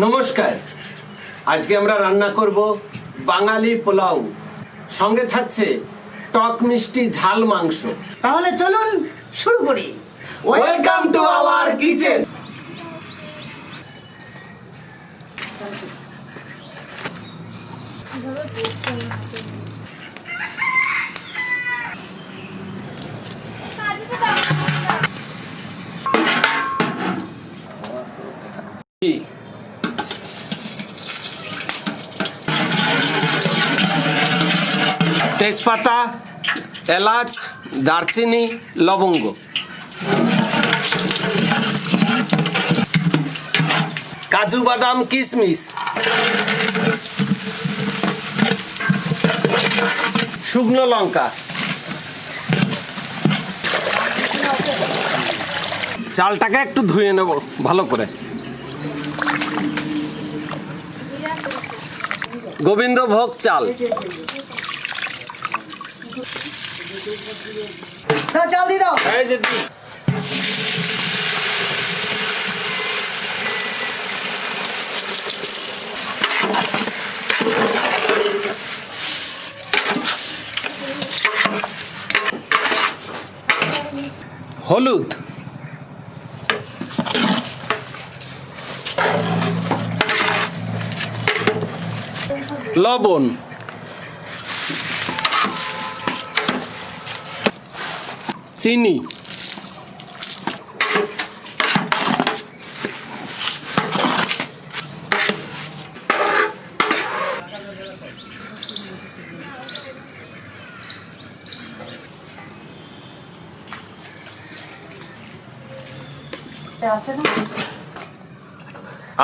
নমস্কার। আজকে আমরা রান্না করব বাঙালি পোলাও, সঙ্গে থাকছে টক মিষ্টি ঝাল মাংস। তাহলে চলুন শুরু করি। Welcome to our kitchen. তেজপাতা, এলাচ, দারচিনি, লবঙ্গ, কাজু বাদাম, কিশমিশ, শুকনো লঙ্কা, চালটাকে একটু ধুয়ে নেব ভালো করে। গোবিন্দভোগ চাল, চাল দিয়ে দাও। এই যে দি। হলুদ, লবণ, চিনি,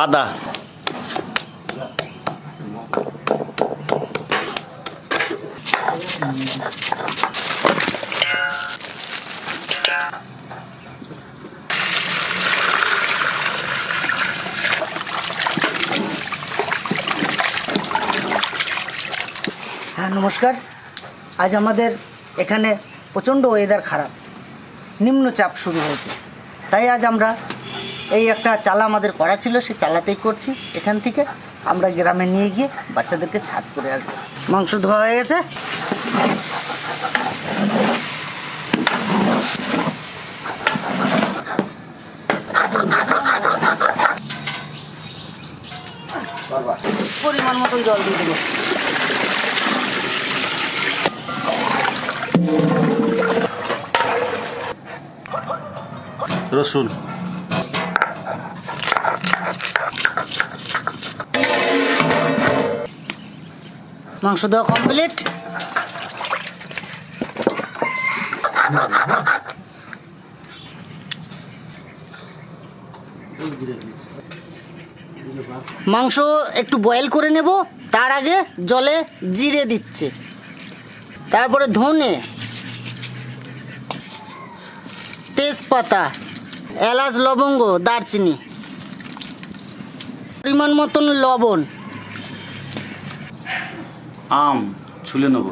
আদা, হ্যাঁ নমস্কার। আজ আমাদের এখানে প্রচণ্ড ওয়েদার খারাপ, নিম্নচাপ শুরু হয়েছে, তাই আজ আমরা এই একটা চালা আমাদের করা ছিল, সে চালাতেই করছি। এখান থেকে আমরা গ্রামে নিয়ে গিয়ে বাচ্চাদেরকে ছাদ করে আসবো। মাংস ধোয়া হয়ে গেছে, পরিমাণ মতন জল দিয়ে দেবো। রসুন, মাংস দেওয়া কমপ্লিট। মাংস একটু বয়েল করে নেব, তার আগে জলে জিরে দিচ্ছে, তারপরে ধনে, তেজপাতা, এলাচ, লবঙ্গ, দারচিনি, পরিমাণ মতন লবণ, আম ছুলে নেব,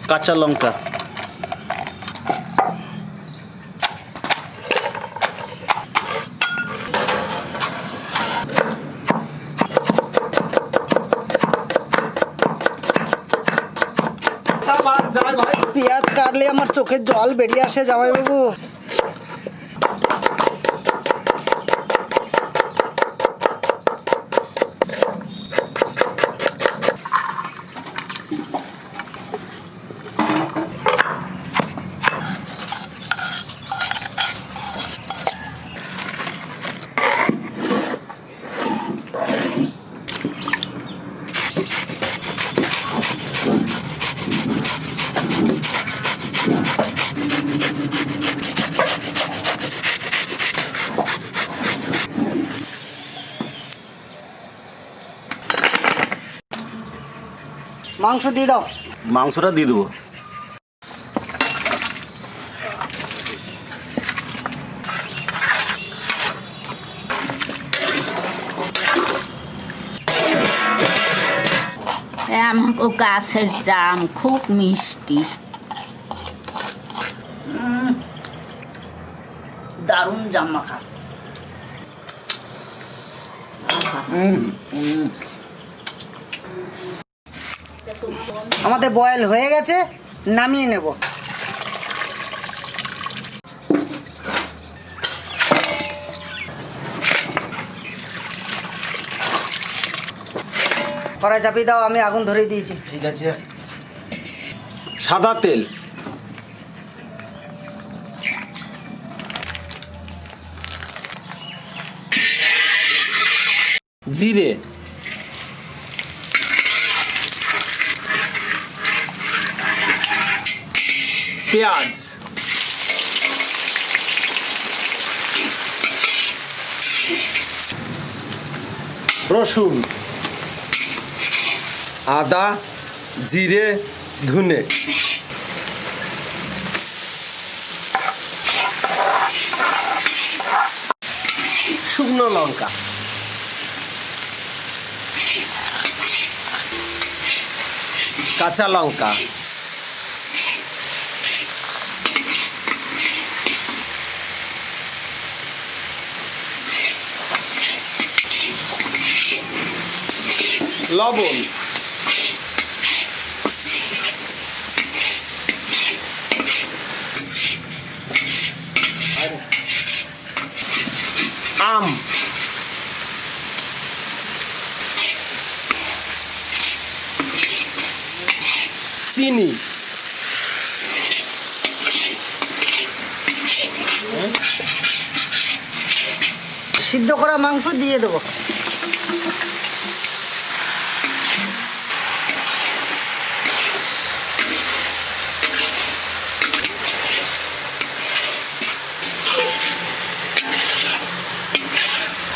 কাঁচা লঙ্কা, পেঁয়াজ কাটলে আমার চোখের জল বেরিয়ে আসে জামাইবাবু। মাংস দিয়ে দাও। মাংসটা দিয়ে দেবো। আমাকে গাছের জাম খুব মিষ্টি। দারুণ জাম মাখা। আমাদের বয়েল হয়ে গেছে, নামিয়ে নেব। কড়াই চাপিয়ে দাও, আমি আগুন ধরিয়ে দিয়েছি। ঠিক আছে। সাদা তেল, জিরে, পেঁয়াজ, রসুন, আদা, জিরে, ধনে, শুকনো লঙ্কা, কাঁচা লঙ্কা, লবণ, আম, চিনি, সিদ্ধ করা মাংস দিয়ে দেবো।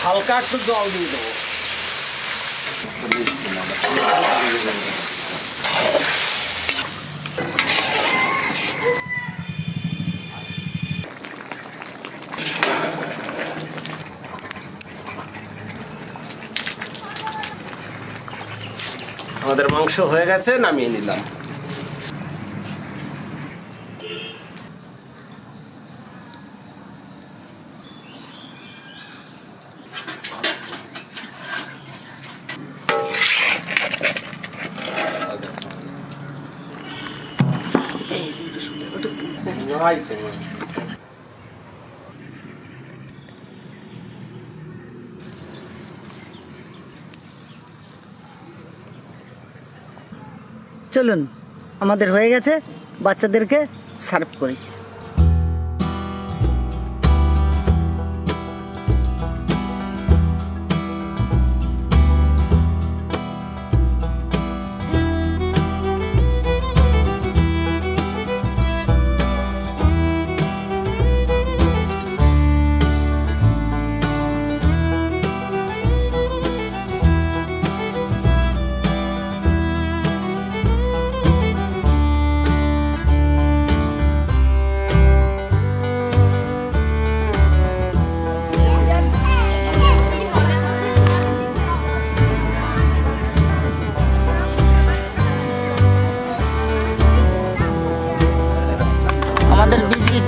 হালকা একটু জল দিয়ে দেবো। আমাদের মাংস হয়ে গেছে, নামিয়ে নিলাম। চলুন, আমাদের হয়ে গেছে, বাচ্চাদেরকে সার্ভ করি। আমাদের বিজিত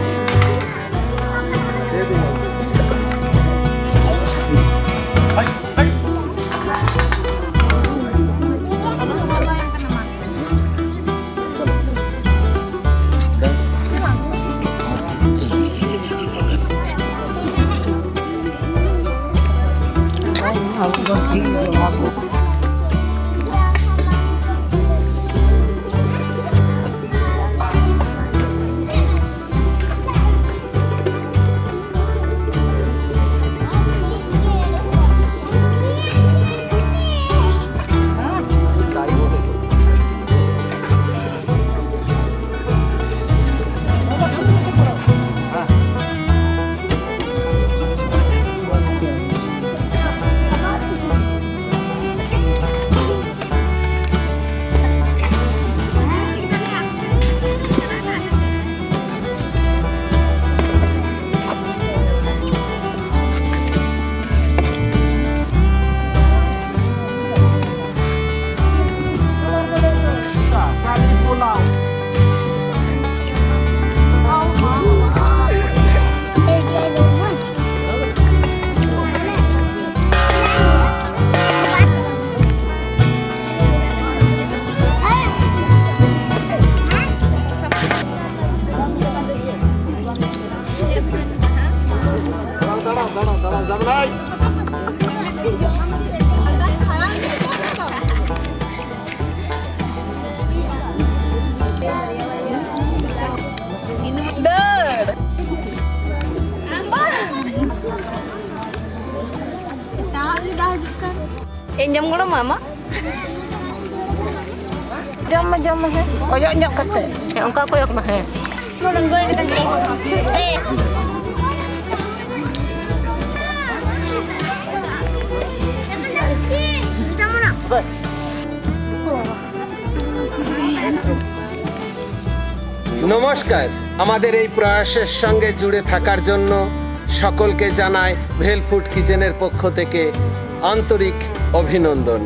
Yang jam gula mama? Jam he. Koyok nyok kate. Yang engkau koyok mah he. নমস্কার, আমাদের এই প্রয়াসের সঙ্গে জুড়ে থাকার জন্য সকলকে জানাই ভেলফুড কিচেনের পক্ষ থেকে আন্তরিক অভিনন্দন।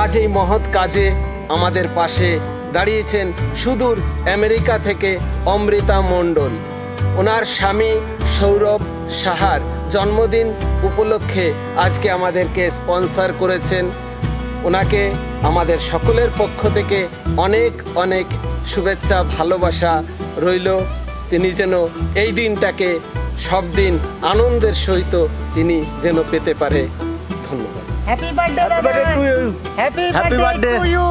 আজ এই মহৎ কাজে আমাদের পাশে দাঁড়িয়েছেন সুদূর আমেরিকা থেকে অমৃতা মণ্ডল। ওনার স্বামী সৌরভ সাহার জন্মদিন উপলক্ষে আজকে আমাদেরকে স্পন্সর করেছেন। ওনাকে আমাদের সকলের পক্ষ থেকে অনেক অনেক শুভেচ্ছা ভালোবাসা রইল। তিনি যেন এই দিনটাকে সব দিন আনন্দের সহিত তিনি যেন পেতে পারে। ধন্যবাদ। হ্যাপি বার্থডে দাদা। Happy birthday to you.